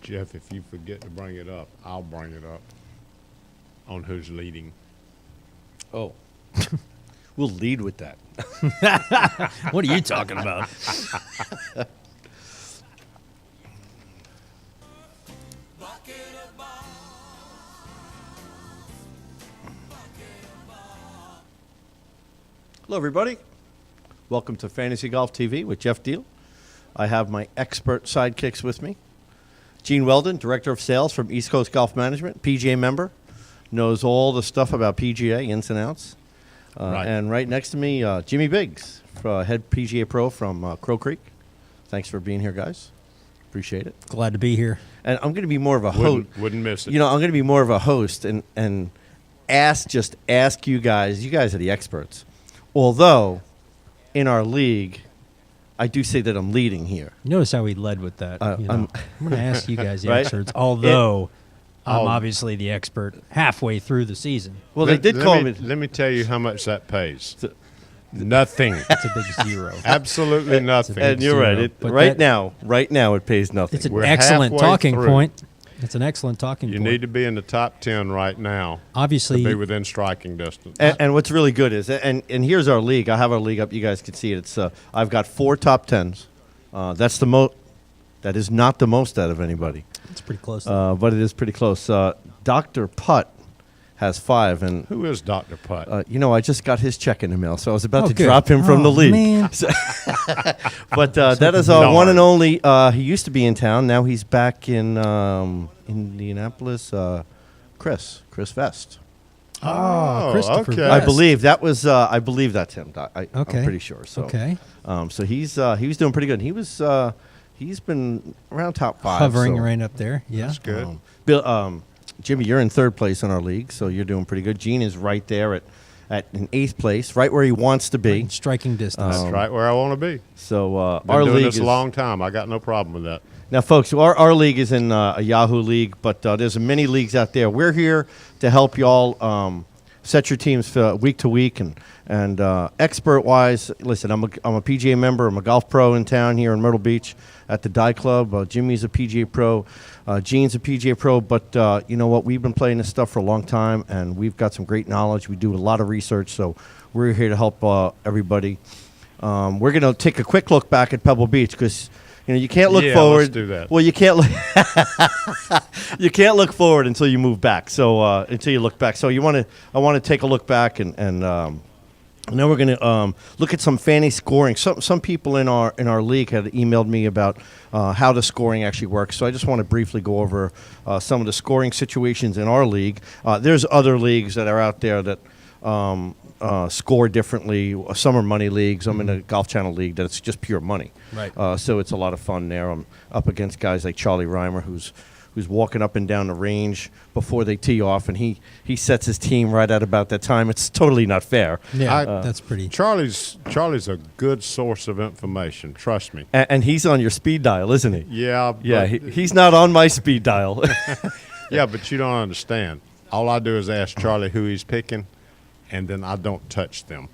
Jeff, if you forget to bring it up, I'll bring it up on who's leading. Oh. We'll lead with that. What are you talking about? Hello, everybody. Welcome to Fantasy Golf TV with Jeff Deal. I have my expert sidekicks with me. Gene Weldon, Director of Sales from East Coast Golf Management, PGA member, knows all the stuff about PGA, ins and outs. Right. And right next to me, Jimmy Biggs, head PGA Pro from Crow Creek. Thanks for being here, guys. Appreciate it. Glad to be here. And I'm going to be more of a host. Wouldn't miss it. You know, I'm going to be more of a host and ask you guys. You guys are the experts. Although, in our league, I do say that I'm leading here. Notice how he led with that. I'm I'm going to ask you guys the Right? experts, although I'm Oh. obviously the expert halfway through the season. Well, they did call me. Let me tell you how much that pays. Nothing. It's a big zero. Absolutely nothing. And you're right. zero. But Right that- now, it pays nothing. It's an We're excellent halfway talking through. point. It's an excellent talking You point. need to be in the top 10 right now to Obviously, be within striking distance. And what's really good is, and here's our league. I have our league up. You guys can see it. It's I've got 4 top 10s. That's the most. That is not the most out of anybody, it's pretty close. but it is pretty close. Dr. Putt has 5, and Who is Dr. Putt? I just got his check in the mail, so I was about Oh, to good. drop him from the Oh, league. man. But that is our Darn. one and only. He used to be in town. Now he's back in Indianapolis. Chris Vest. Christopher okay. I Vest. believe that was. I believe that's him. I'm Okay. pretty sure. So, Okay. So he was doing pretty good. He's been around top 5, Hovering so, right up there. Yeah. That's good. Bill, Jimmy, you're in 3rd place in our league, so you're doing pretty good. Gene is right there at in 8th place, right where he wants to be. In striking distance. That's right where I want to be. So Been our doing league this is a long time. I got no problem with that. now, folks. Our league is in a Yahoo league, but there's many leagues out there. We're here to help y'all set your teams for week to week and expert wise. Listen, I'm a PGA member. I'm a golf pro in town here in Myrtle Beach at the Die Club. Jimmy's a PGA pro. Gene's a PGA pro. But you know what? We've been playing this stuff for a long time, and we've got some great knowledge. We do a lot of research, so we're here to help everybody. We're going to take a quick look back at Pebble Beach because you can't look Yeah, forward. let's do that. Well, you can't look. You can't look forward until you move back. So until you look back. So I want to take a look back and then we're going to look at some fantasy scoring. Some people in our league had emailed me about how the scoring actually works. So I just want to briefly go over some of the scoring situations in our league. There's other leagues that are out there that score differently. Some are money leagues. I'm in a Golf Channel league that's just pure money. Right. So it's a lot of fun there. I'm up against guys like Charlie Reimer, who's walking up and down the range before they tee off, and he sets his team right at about that time. It's totally not fair. Yeah, that's pretty. Charlie's a good source of information. Trust me. And he's on your speed dial, isn't he? Yeah. Yeah, but- he's not on my speed dial. Yeah, but you don't understand. All I do is ask Charlie who he's picking, and then I don't touch them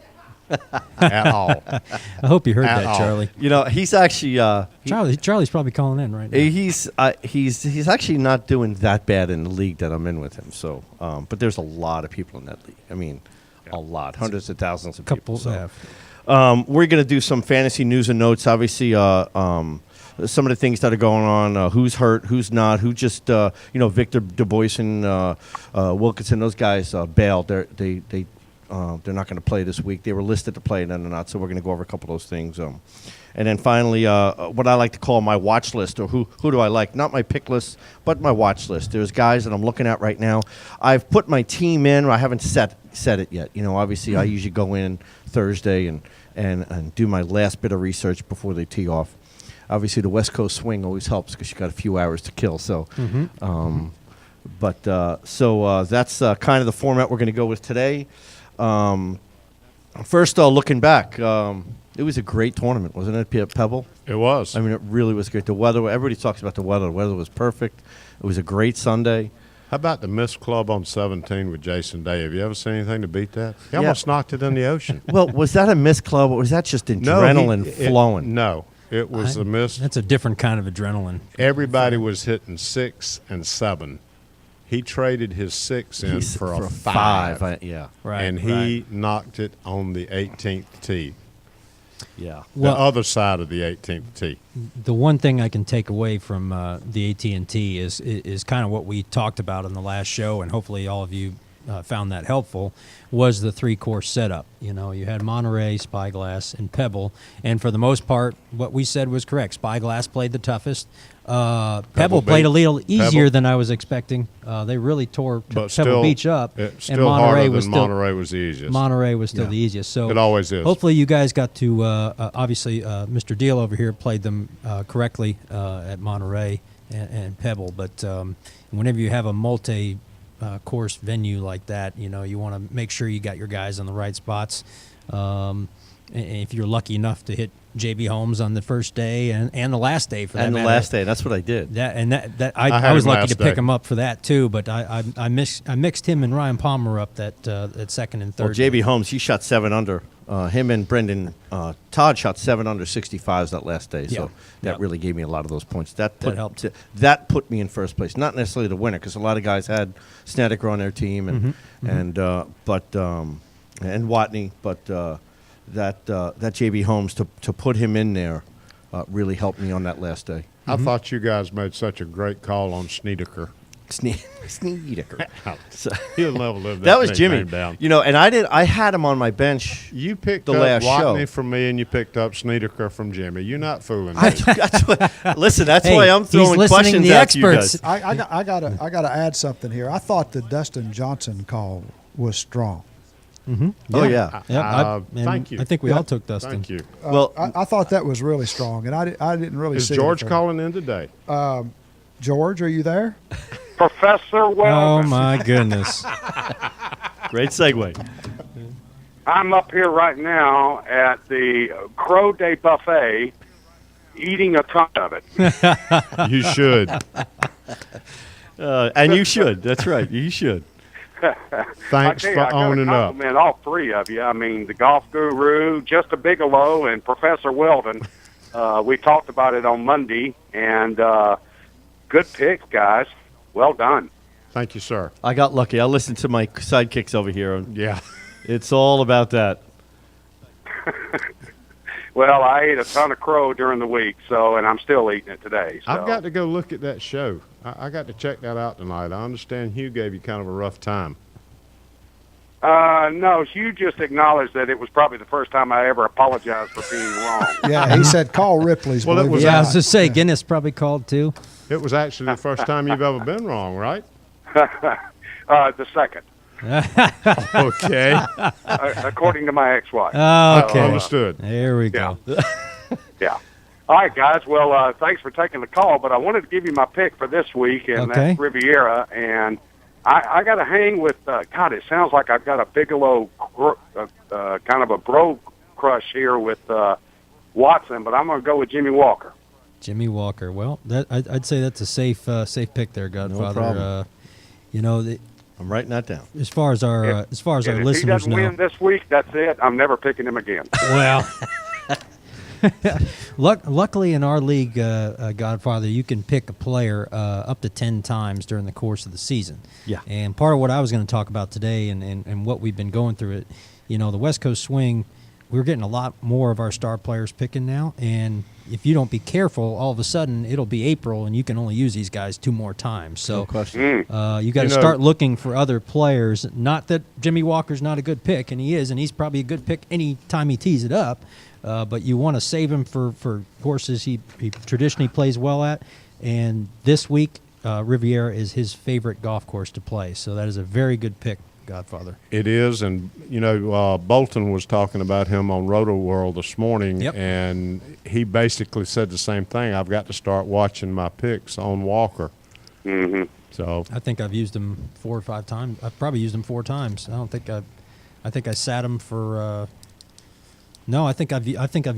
at all. I hope you heard At that, all. Charlie. He's actually Charlie's probably calling in right now. he's actually not doing that bad in the league that I'm in with him. So, but there's a lot of people in that league. I mean, a lot, hundreds of thousands of Couple people. So. have. We're going to do some fantasy news and notes. Obviously, some of the things that are going on, who's hurt, who's not, who just, Victor DuBois and Wilkinson, those guys bailed. They're not going to play this week. They were listed to play, and then they're not. So we're going to go over a couple of those things. And then finally, what I like to call my watch list, or who do I like? Not my pick list, but my watch list. There's guys that I'm looking at right now. I've put my team in. I haven't set it yet. Obviously, I usually go in Thursday and do my last bit of research before they tee off. Obviously, the West Coast swing always helps because you got a few hours to kill. So, that's kind of the format we're going to go with today. First, looking back, it was a great tournament, wasn't it, Pebble? It was. I mean, it really was great. The weather, everybody talks about the weather. The weather was perfect. It was a great Sunday. How about the Mist Club on 17 with Jason Day? Have you ever seen anything to beat that? He almost knocked it in the ocean. Well, was that a missed club, or was that just adrenaline flowing? No. It was a miss. That's a different kind of adrenaline. Everybody was hitting 6 and 7. He traded his 6 in for a 5. Yeah. Right. And he knocked it on the 18th tee, Yeah. Well- the other side of the 18th tee. The one thing I can take away from the AT&T is kind of what we talked about in the last show, and hopefully all of you found that helpful, was the 3-course setup. You know, you had Monterey, Spyglass, and Pebble, and for the most part, what we said was correct. Spyglass played the toughest. Pebble played a little easier Pebble. than I was expecting. They really tore But Pebble still, Beach up, it's and still Monterey harder was than still Monterey was the easiest. Monterey was still Yeah. the easiest. So It always is. Hopefully, you guys got to obviously Mr. Deal over here played them correctly at Monterey and Pebble. But whenever you have a multi-course venue like that, you know you want to make sure you got your guys on the right spots. And if you're lucky enough to hit JB Holmes on the first day and the last day for that And the matter, last day, that's what I did. that I I had was him lucky last to pick day. him up for that too. But I mixed him and Ryan Palmer up that second and third. Well, JB Holmes, he shot 7 under. Him and Brendan Todd shot 7 under 65s that last day. So Yeah. that Yeah. really gave me a lot of those points. That helped. That put me in first place. Not necessarily the winner, because a lot of guys had Snedeker on their team and and Watney, but that JB Holmes to put him in there really helped me on that last day. I thought you guys made such a great call on Snedeker. Snedeker. So, He'll never live that was nickname Jimmy. down. You know, and I had him on my bench. You picked the up last Watney show. from me, and you picked up Snedeker from Jimmy. You're not fooling me. Listen, that's Hey, why I'm he's throwing listening questions to the at you experts. guys. I gotta add something here. I thought the Dustin Johnson call was strong. Oh yeah. Yeah, and thank you. I think we Yeah. all took Dustin. Thank you. Well, I thought that was really strong, and I didn't really Is see George it. calling in today? George, are you there? Professor Oh Weldon. my goodness! great segue. I'm up here right now at the Crow Day Buffet eating a ton of it. You should. And you should. That's right. You should. Thanks I tell you, for I gotta owning up. compliment all three of you. I mean, the golf guru, Just a Bigelow, and Professor Weldon. We talked about it on Monday, and good pick, guys. Well done. Thank you, sir. I got lucky. I listened to my sidekicks over here, and Yeah. it's all about that. Well, I ate a ton of crow during the week, and I'm still eating it today. So. I've got to go look at that show. I got to check that out tonight. I understand Hugh gave you kind of a rough time. No, Hugh just acknowledged that it was probably the first time I ever apologized for being wrong. Yeah, he said call Ripley's. Well, it believe was- or Yeah, I was not. just say Guinness probably called too. It was actually the first time you've ever been wrong, right? The second, Okay. according to my ex-wife. Okay, Understood. there we go. Yeah. All right, guys. Well, thanks for taking the call, but I wanted to give you my pick for this week, and Okay. that's Riviera. And I got to hang with, God, it sounds like I've got a Bigelow kind of a bro crush here with Watson, but I'm going to go with Jimmy Walker. Jimmy Walker. Well, I'd say that's a safe pick there, Godfather. problem. You know, I'm writing that down. as far as our And if he listeners doesn't know, win this week, that's it. I'm never picking him again. well. Luckily, in our league, Godfather, you can pick a player up to 10 times during the course of the season. Yeah. And part of what I was going to talk about today and what we've been going through it, you know, the West Coast swing, we're getting a lot more of our star players picking now. And if you don't be careful, all of a sudden it'll be April and you can only use these guys 2 more times. So No question. you got to You know- start looking for other players. Not that Jimmy Walker's not a good pick, and he is, and he's probably a good pick any time he tees it up. But you want to save him for courses he traditionally plays well at. And this week, Riviera is his favorite golf course to play. So that is a very good pick, Godfather. It is, and you know, Bolton was talking about him on Roto World this morning, Yep. and he basically said the same thing. I've got to start watching my picks on Walker. Mm-hmm. So I think I've used him 4 or 5 times. I've probably used him 4 times. I think I sat him for. No, I think I've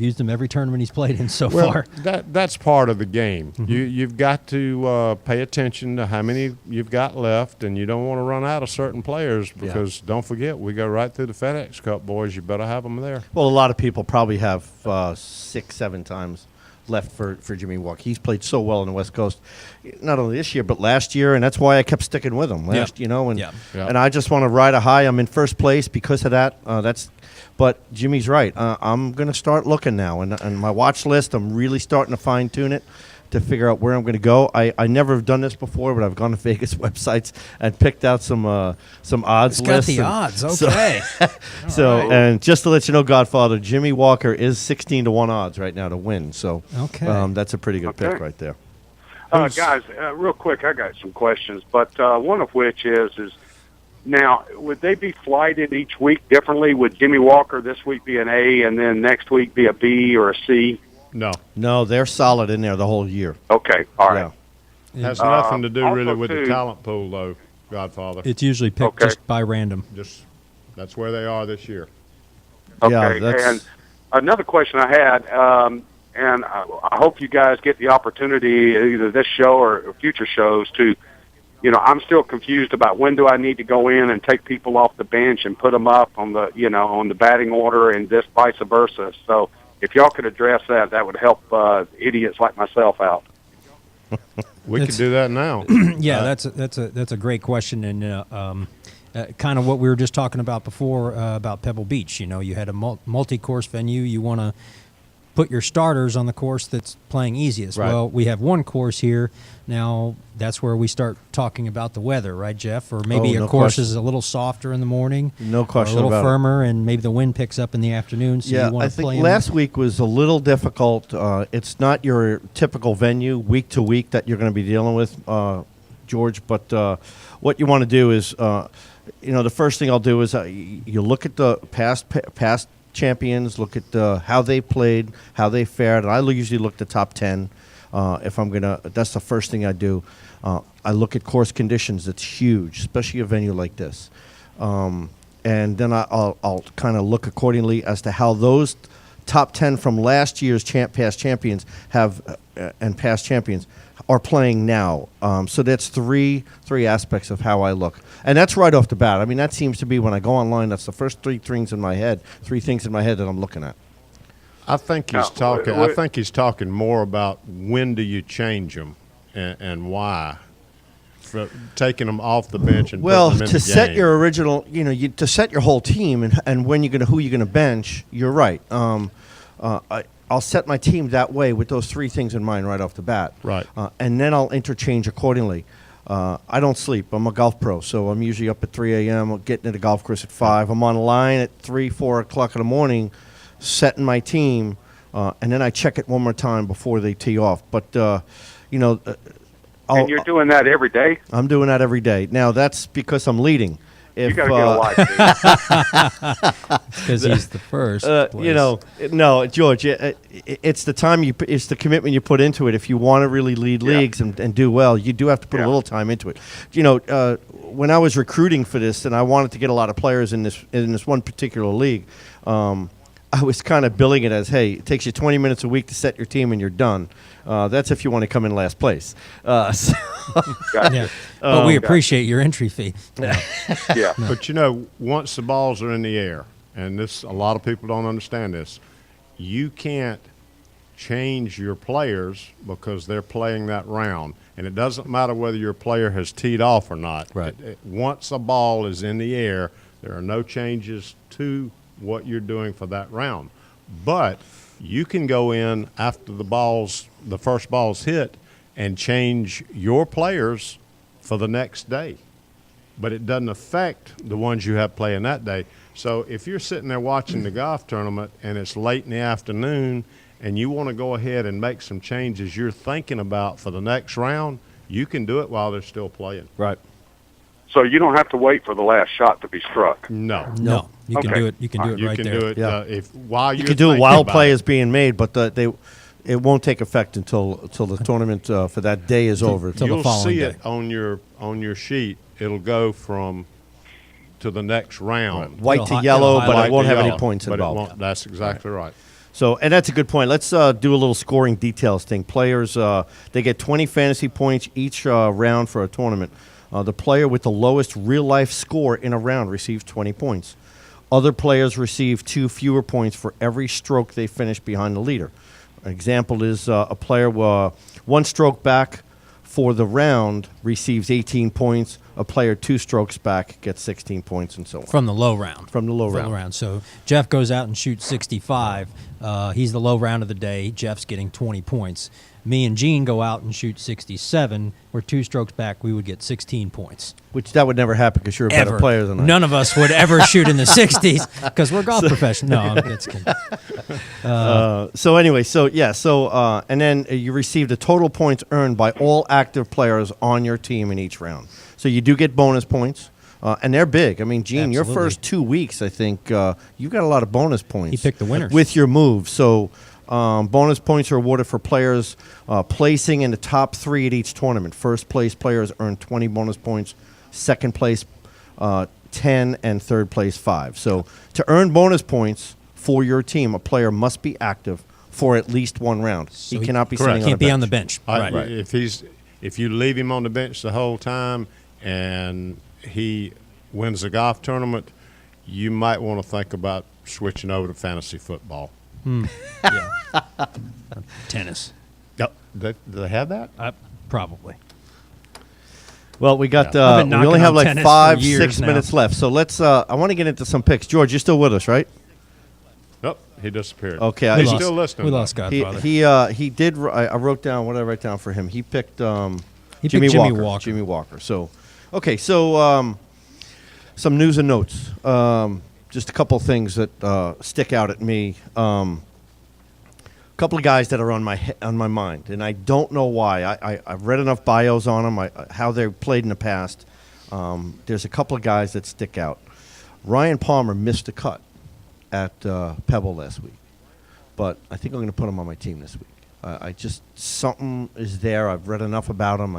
used him every tournament he's played in so far. that's part of the game. Mm-hmm. You've got to pay attention to how many you've got left, and you don't want to run out of certain players because don't forget we go right through the FedEx Cup, boys. You better have them there. Well, a lot of people probably have 6, 7 times left for Jimmy Walker. He's played so well on the West Coast, not only this year but last year, and that's why I kept sticking with him Yeah. and I just want to ride a high. I'm in first place because of that. But Jimmy's right. I'm going to start looking now, and my watch list, I'm really starting to fine tune it to figure out where I'm going to go. I never have done this before, but I've gone to Vegas websites and picked out some odds It's got lists. the and odds. Okay. So, and just to let you know, Godfather, Jimmy Walker is 16 to 1 odds right now to win. So, Okay. that's a pretty good pick Okay. right there. Guys, real quick, I got some questions, but one of which is now, would they be flighted each week differently? Would Jimmy Walker this week be an A and then next week be a B or a C? No, No, they're solid in there the whole year. Okay, all right. has nothing to do really also, with the too- talent pool, though, Godfather. It's usually picked Okay. just by random. Just that's where they are this year. Okay, Yeah, that's- and another question I had, and I hope you guys get the opportunity, either this show or future shows, to, I'm still confused about when do I need to go in and take people off the bench and put them up on the, on the batting order, and this vice versa. So if y'all could address that, that would help idiots like myself out. We could It's- do that now. Yeah, that's a great question, and kind of what we were just talking about before about Pebble Beach. You had a multi-course venue. You want to put your starters on the course that's playing easiest. Right. Well, we have one course here. Now, that's where we start talking about the weather, right, Jeff? Or maybe Oh, a no course question. is a little softer in the morning. No or question a little about it. firmer, and maybe the wind picks up in the afternoon, so Yeah, you want I to play think 'em. last week was a little difficult. It's not your typical venue week to week that you're going to be dealing with, George. But what you want to do is, the first thing I'll do is you look at the past champions, look at how they played, how they fared. And I usually look at the top 10. If I'm gonna, that's the first thing I do. I look at course conditions. It's huge, especially a venue like this. And then I'll kind of look accordingly as to how those top 10 from last year's past champions and past champions are playing now. So that's three aspects of how I look, and that's right off the bat. I mean, that seems to be when I go online. That's the first three things in my head that I'm looking at. I think he's talking. I think he's talking more about when do you change them and why. For taking them off the bench and Well, putting them in to the set game. your original, to set your whole team and when who you're gonna bench. You're right. I'll set my team that way with those three things in mind right off the bat. Right. And then I'll interchange accordingly. I don't sleep. I'm a golf pro, so I'm usually up at 3 a.m. getting to the golf course at 5. I'm on the line at 3, 4 o'clock in the morning, setting my team, and then I check it one more time before they tee off. But, And you're doing that every day? I'm doing that every day. Now, that's because I'm leading. You got to get a life, dude. because he's the first. place. No, George. It's the time it's the commitment you put into it. If you want to really lead Yeah. leagues and do well, you do have to put a Yeah. little time into it. When I was recruiting for this, and I wanted to get a lot of players in this one particular league, I was kind of billing it as, hey, it takes you 20 minutes a week to set your team, and you're done. That's if you want to come in last place. So Gotcha. Yeah. But we appreciate your entry fee. Yeah. But once the balls are in the air, and a lot of people don't understand this, you can't change your players because they're playing that round. And it doesn't matter whether your player has teed off or not. Right. Once a ball is in the air, there are no changes to what you're doing for that round. But you can go in after the first ball's hit and change your players for the next day. But it doesn't affect the ones you have playing that day. So if you're sitting there watching the golf tournament and it's late in the afternoon and you want to go ahead and make some changes you're thinking about for the next round, you can do it while they're still playing. right. So you don't have to wait for the last shot to be struck. No. No, you can Okay. do it. You can do it You right can there. do it Yeah. while You you're can do it thinking while about play it. is being made, but it won't take effect until the tournament for that day is over. till the You'll following see day. it on your sheet. It'll go from to the next round. White It'll to hi- yellow, it'll but highlight it won't to have any yellow, points but it involved. won't. That's exactly right. So, and that's a good point. Let's do a little scoring details thing. Players, they get 20 fantasy points each round for a tournament. The player with the lowest real-life score in a round receives 20 points. Other players receive 2 fewer points for every stroke they finish behind the leader. An example is a player one stroke back for the round receives 18 points. A player 2 strokes back gets 16 points, and so on. From the low round. From the low round. So Jeff goes out and shoots 65. He's the low round of the day. Jeff's getting 20 points. Me and Gene go out and shoot 67. We're 2 strokes back. We would get 16 points. Which that would never happen because you're a better Ever. player than I. None of us would ever shoot in the 60s because we're golf professionals. No, that's good. So anyway, and then you received the total points earned by all active players on your team in each round. So you do get bonus points, and they're big. I mean, Gene, your Absolutely. first 2 weeks, I think you got a lot of bonus points. He picked the winners. with your move. So bonus points are awarded for players placing in the top 3 at each tournament. First place players earn 20 bonus points. Second place, 10, and third place 5. So to earn bonus points for your team, a player must be active for at least 1 round. So he cannot be sitting correct. on Can't the be bench. on the bench. Right. If you leave him on the bench the whole time and he wins a golf tournament, you might want to think about switching over to fantasy football. Tennis. Yep. Do they have that? Probably. Well, we got. I've been We only knocking have on like tennis 5, for years 6 now. minutes left. So let's. I want to get into some picks. George, you're still with us, right? Nope. He disappeared. Okay, He's I- still listening. We though. lost Godfather. He did. I wrote down what did I write down for him. He picked. He Jimmy picked Jimmy Walker. Walker. Jimmy Walker. So, okay. So, some news and notes. Just a couple things that stick out at me. A couple of guys that are on my mind, and I don't know why. I've read enough bios on them, how they played in the past. There's a couple of guys that stick out. Ryan Palmer missed a cut at Pebble last week, but I think I'm going to put him on my team this week. I just something is there. I've read enough about him.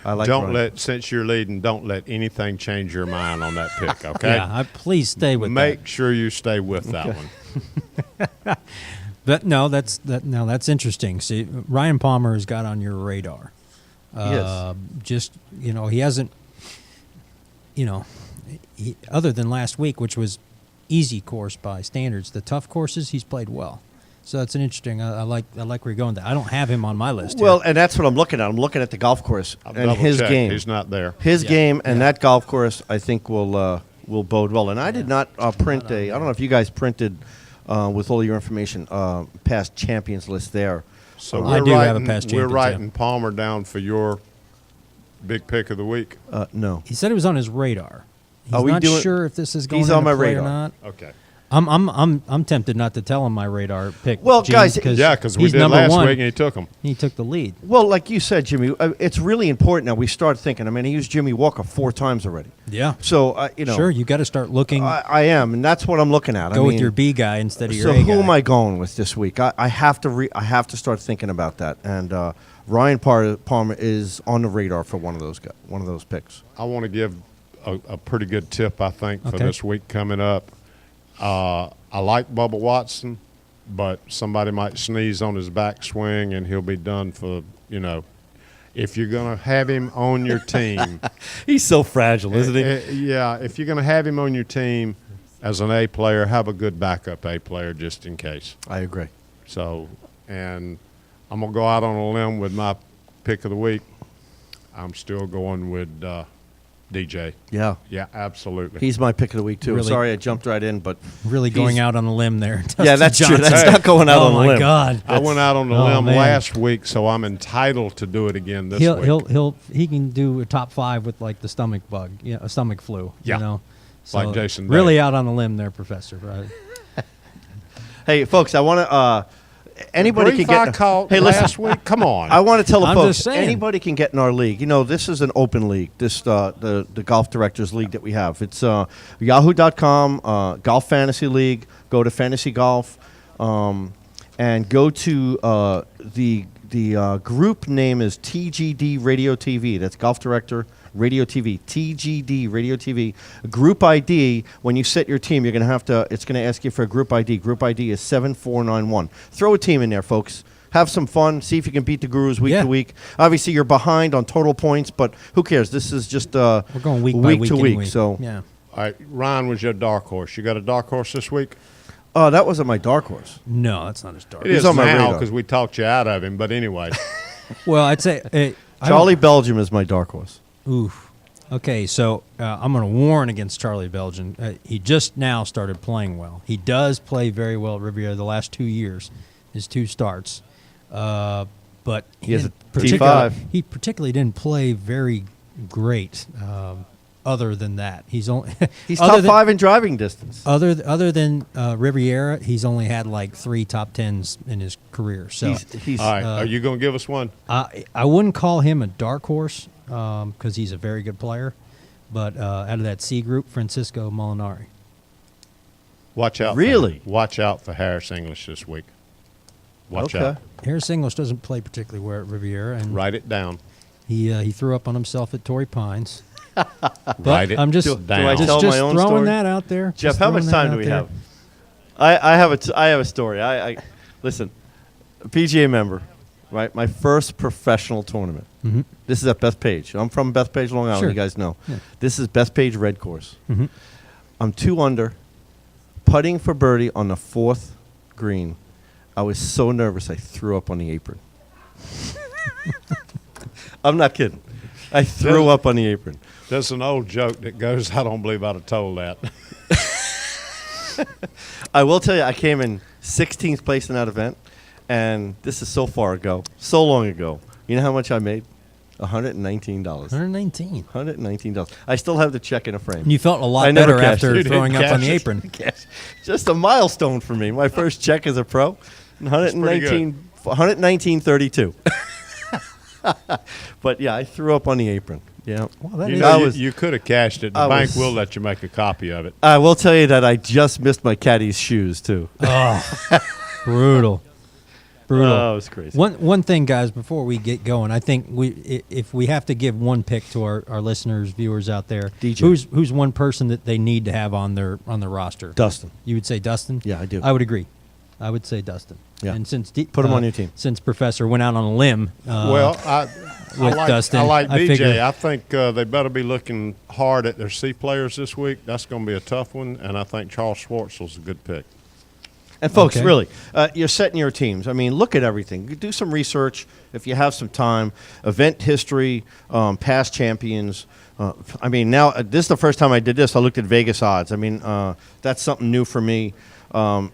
I like. Ryan. Since you're leading, don't let anything change your mind on that pick. Okay. Yeah, please stay with Make that. sure you stay with that one. But no, that's interesting. See, Ryan Palmer has got on your radar. Yes. Just he hasn't. Other than last week, which was easy course by standards, the tough courses he's played well. So that's an interesting. I like where you're going. I don't have him on my list. Well, here. and that's what I'm looking at. I'm looking at the golf course I'll and his double-check. game. He's not there. His Yeah. game and that golf course, I think, will bode well. And I did not print I don't know if you guys printed with all your information past champions list there. So I we're do have a writing, past we're champion, too. writing Palmer down for your big pick of the week. No. he said it was on his radar. He's Are we not doing- sure if this is going He's on into my play or radar. not. Okay. I'm tempted not to tell him my radar pick. Well, Gene, guys, Yeah, because we he's did number last one. week and he took him. He took the lead. Well, like you said, Jimmy, it's really important now. We start thinking. I mean, he used Jimmy Walker 4 times already. Yeah. So, Sure, you got to start looking. I am, and that's what I'm looking at. Go I with mean, your B guy instead of your So A guy. who am I going with this week? I have to I have to start thinking about that. And Ryan Palmer is on the radar for one of those picks. I want to give a pretty good tip, I think, for Okay. this week coming up. I like Bubba Watson, but somebody might sneeze on his backswing and he'll be done for, if you're going to have him on your team. He's so fragile, Yeah, if you're going to have him on your team as an A player, have a good backup A player just in case. I agree. So, and I'm going to go out on a limb with my pick of the week. I'm still going with DJ. Yeah. Yeah, absolutely. He's my pick of the week, too. Really? Sorry I jumped right in, but Really going he's- out on a limb there. Yeah, Dustin that's true. Johnson. That's not going out oh on a my limb. God. I went out on the Oh, limb man. last week, so I'm entitled to do it again this week. He can do a top 5 with like the stomach bug, a stomach flu. Yeah. So Like Jason Day. Really out on a limb there, Professor. Right? Hey, folks, I want to anybody Brief can get I caught Hey, listen. last week. Come on. I want to tell the I'm folks just saying. anybody can get in our league. This is an open league. This the golf directors league that we have. It's yahoo.com golf fantasy league. Go to fantasy golf and go to the group name is TGD Radio TV. That's Golf Director Radio TV. TGD Radio TV. Group ID. When you set your team, you're going to have to. It's going to ask you for a group ID. Group ID is 7491. Throw a team in there, folks. Have some fun. See if you can beat the Gurus week Yeah. to week. Obviously, you're behind on total points, but who cares? This is just We're going week by week to and week. week. So yeah. All right, Ryan was your dark horse. You got a dark horse this week? Oh, that wasn't my dark horse. No, that's not his dark. It He's is on my now radar. because we talked you out of him. But anyway, Well, I'd say I Charlie Belgium is my dark horse. don't- Oof. Okay, so I'm going to warn against Charlie Belgian. He just now started playing well. He does play very well at Riviera the last 2 years, his 2 starts. But He has a didn't T5. He particularly didn't play very great. Other than that, he's only He's other top than- 5 in driving distance. Other than Riviera, he's only had like 3 top 10s in his career. So He's all right. Are you going to give us one? I wouldn't call him a dark horse because he's a very good player. But out of that C group, Francisco Molinari. Watch out. Really? Watch out for Harris English this week. Watch okay. out. Harris English doesn't play particularly well at Riviera, and Write it down. he threw up on himself at Torrey Pines. Write it I'm just down. I tell just my own throwing story? that out there. Jeff, Just how much throwing that time do out we there. have? I have a story. I listen, a PGA member, right? My first professional tournament. Mhm. This is at Bethpage. I'm from Bethpage, Long Island. Sure. You guys know. Yeah. This is Bethpage Red Course. Mhm. I'm 2 under, putting for birdie on the 4th green. I was so nervous I threw up on the apron. I'm not kidding. I threw up on the apron. There's an old joke that goes, I don't believe I'd have told that. I will tell you, I came in 16th place in that event, and this is so far ago, so long ago. You know how much I made? $119. 119. $119. I still have the check in a frame. And you felt a I lot never better cashed after it. throwing up on the Cash it. apron. Yes. Just a milestone for me. My first check as a pro, pretty 119.32. But yeah, I threw up on the apron. Yeah. Well, that You is- know, I you, was- you could have cashed it. The I bank was- will let you make a copy of it. I will tell you that I just missed my caddy's shoes too. Brutal. Brutal. Oh, it was crazy. One thing, guys, before we get going, I think if we have to give one pick to our listeners, viewers out there, DJ. who's one person that they need to have on their roster? Dustin. You would say Dustin? Yeah, I do. I would agree. I would say Dustin. Yeah. And since Put him on your team. Since Professor went out on a limb, Well, I with like, Dustin, I like I BJ. figure- I think they better be looking hard at their C players this week. That's going to be a tough one, and I think Charles Schwartzel's a good pick. And folks, Okay. really, you're setting your teams. I mean, look at everything. Do some research if you have some time. Event history, past champions. I mean, now this is the first time I did this. I looked at Vegas odds. I mean, that's something new for me.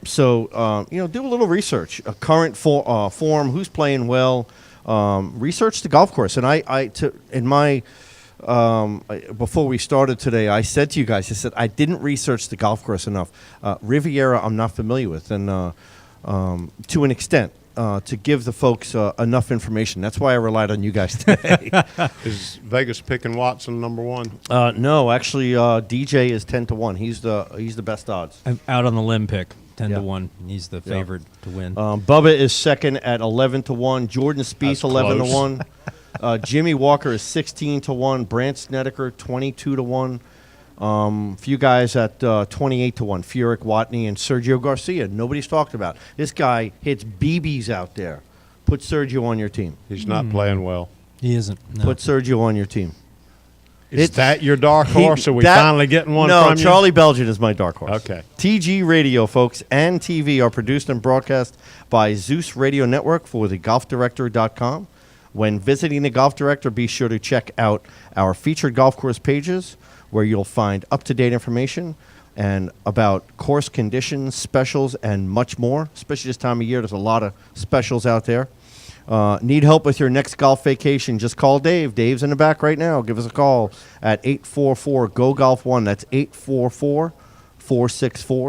So you know, do a little research. A current form, who's playing well. Research the golf course. And before we started today, I said to you guys, I said I didn't research the golf course enough. Riviera, I'm not familiar with, and to an extent, to give the folks enough information. That's why I relied on you guys today. Is Vegas picking Watson number one? No, actually, DJ is 10-1. He's the best odds. I'm out on the limb pick, 10 Yeah. to 1. He's the favorite to win. Bubba is second at 11-1. Jordan Spieth That's 11-1. Jimmy Walker is 16-1. Brant Snedeker 22-1. Few guys at 28-1. Furyk, Watney, and Sergio Garcia. Nobody's talked about. This guy hits BBs out there. Put Sergio on your team. He's not playing well. He isn't. No. Put Sergio on your team. Is that your dark horse? Are we finally getting one no, from you? Charlie Belgian is my dark horse. Okay. TG Radio, folks, and TV are produced and broadcast by Zeus Radio Network for thegolfdirector.com. When visiting the Golf Director, be sure to check out our featured golf course pages where you'll find up-to-date information and about course conditions, specials, and much more. Especially this time of year, there's a lot of specials out there. Need help with your next golf vacation? Just call Dave. Dave's in the back right now. Give us a call at 844-GO-GOLF1. That's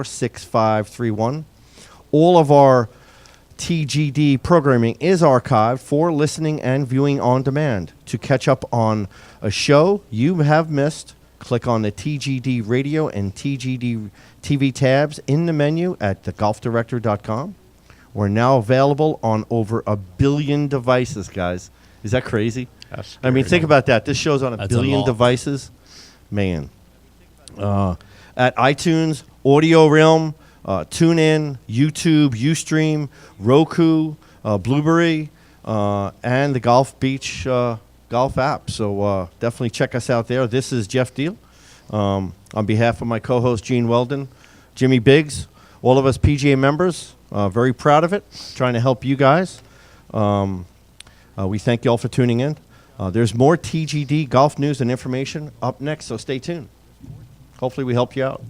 844-464-6531. All of our TGD programming is archived for listening and viewing on demand. To catch up on a show you have missed, click on the TGD Radio and TGD TV tabs in the menu at thegolfdirector.com. We're now available on over 1 billion devices, guys. Is that crazy? That's I mean, scary. think about that. This show's on a That's a billion lot. devices. Man. At iTunes, Audio Realm, TuneIn, YouTube, Ustream, Roku, Blueberry, and the Golf Beach golf app. So definitely check us out there. This is Jeff Deal. On behalf of my co-host Gene Weldon, Jimmy Biggs, all of us PGA members, very proud of it, trying to help you guys. We thank you all for tuning in. There's more TGD golf news and information up next, so stay tuned. Hopefully we help you out.